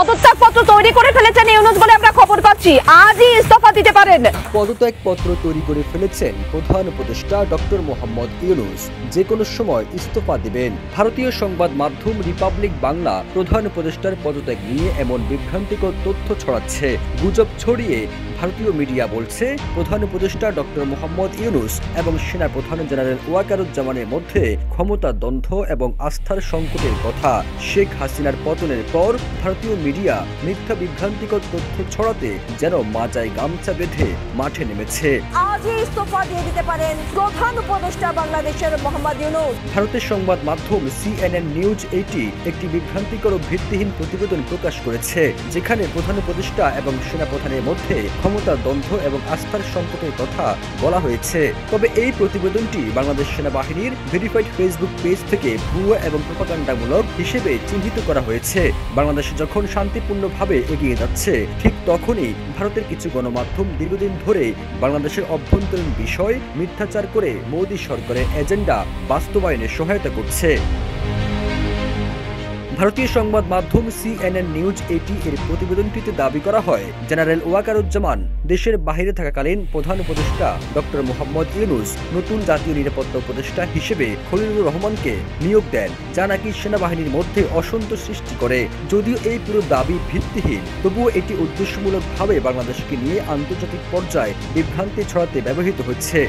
পদত্যাগপত্র তৈরি করে ফেলেছেন ইউনূস বলে আমরা খবর পাচ্ছি। আজই ইস্তফা দিতে পারেন। পদত্যাগপত্র তৈরি করে ফেলেছেন প্রধান উপদেষ্টা ডক্টর মোহাম্মদ ইউনূস, যে কোনো সময় ইস্তফা দিবেন। ভারতীয় সংবাদ মাধ্যম রিপাবলিক বাংলা প্রধান উপদেষ্টার পদত্যাগ নিয়ে এমন বিভ্রান্তিকর তথ্য ছড়াচ্ছে। গুজব ছড়িয়ে ভারতীয় মিডিয়া বলছে প্রধান উপদেষ্টা ডক্টর মোহাম্মদ ইউনূস এবং সেনা প্রধান জেনারেল ওয়াকারুজ্জামানের মধ্যে ক্ষমতার দ্বন্দ্ব এবং আস্থার সংকটের কথা। শেখ হাসিনার পতনের পর ভারতীয় মিডিয়া মিথ্যা বিভ্রান্তিকর তথ্য ছড়াতে যেন মাজায় গামছা বেঁধে মাঠে নেমেছে। আজই ইস্তফা দিয়ে দিতে পারেন প্রধান উপদেষ্টা বাংলাদেশের মোহাম্মদ ইউনূস। ভারতের সংবাদ মাধ্যম CNN নিউজ 80 একটি বিভ্রান্তিকর ও ভিত্তিহীন প্রতিবেদন প্রকাশ করেছে, যেখানে প্রধান উপদেষ্টা এবং সেনা প্রধানের মধ্যে ক্ষমতার দ্বন্দ্ব এবং আস্থার সংকটের কথা বলা হয়েছে। তবে এই প্রতিবেদনটি বাংলাদেশ সেনাবাহিনীর ভেরিফাইড ফেসবুক পেজ থেকে ভুয়া এবং প্রোপাগান্ডামূলক হিসেবে চিহ্নিত করা হয়েছে। বাংলাদেশ যখন শান্তিপূর্ণভাবে এগিয়ে যাচ্ছে, ঠিক তখনই ভারতের কিছু গণমাধ্যম দীর্ঘদিন ধরে বাংলাদেশের অভ্যন্তরীণ বিষয় মিথ্যাচার করে মোদী সরকারের এজেন্ডা বাস্তবায়নে সহায়তা করছে। ভারতীয় সংবাদ মাধ্যম CNN নিউজ 80 এর প্রতিবেদনটিতে দাবি করা হয়, জেনারেল ওয়াকারুজ্জামান দেশের বাইরে থাকাকালীন প্রধান উপদেষ্টা ডক্টর মোহাম্মদ ইউনূস নতুন জাতীয় নিরাপত্তা উপদেষ্টা হিসেবে খলিলুর রহমানকে নিয়োগ দেন, যা নাকি সেনাবাহিনীর মধ্যে অসন্তোষ সৃষ্টি করে। যদিও এই পুরো দাবি ভিত্তিহীন, তবুও এটি উদ্দেশ্যমূলকভাবে বাংলাদেশকে নিয়ে আন্তর্জাতিক পর্যায়ে বিভ্রান্তি ছড়াতে ব্যবহৃত হচ্ছে।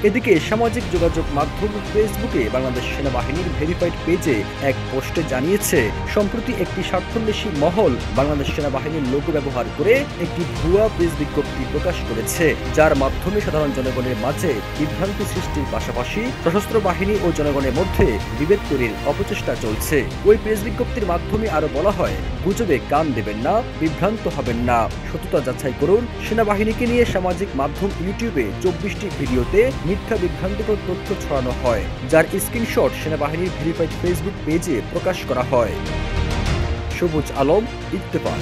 এদিকে সামাজিক যোগাযোগ মাধ্যম ফেসবুকে বাংলাদেশ সেনাবাহিনীর ভেরিফাইড পেজে এক পোস্টে জানিয়েছে, সম্প্রতি একটি স্বার্থন্বেষী মহল বাংলাদেশ সেনাবাহিনীর লোগো ব্যবহার করে একটি ভুয়া প্রেস বিজ্ঞপ্তি প্রকাশ করেছে, যার মাধ্যমে সাধারণ জনগণের মাঝে বিভ্রান্তি সৃষ্টির পাশাপাশি সশস্ত্র বাহিনী ও জনগণের মধ্যে বিভেদ তৈরির অপচেষ্টা চলছে। ওই প্রেস বিজ্ঞপ্তির মাধ্যমে আরো বলা হয়, গুজবে কান দেবেন না, বিভ্রান্ত হবেন না, সততা যাচাই করুন। সেনাবাহিনীকে নিয়ে সামাজিক মাধ্যম ইউটিউবে 24টি ভিডিওতে মিথ্যা বিভ্রান্তিকর তথ্য ছড়ানো হয়, যার স্ক্রিনশট সেনাবাহিনীর ভেরিফাইড ফেসবুক পেজে প্রকাশ করা হয়। সবুজ আলম, ইত্তেফাক।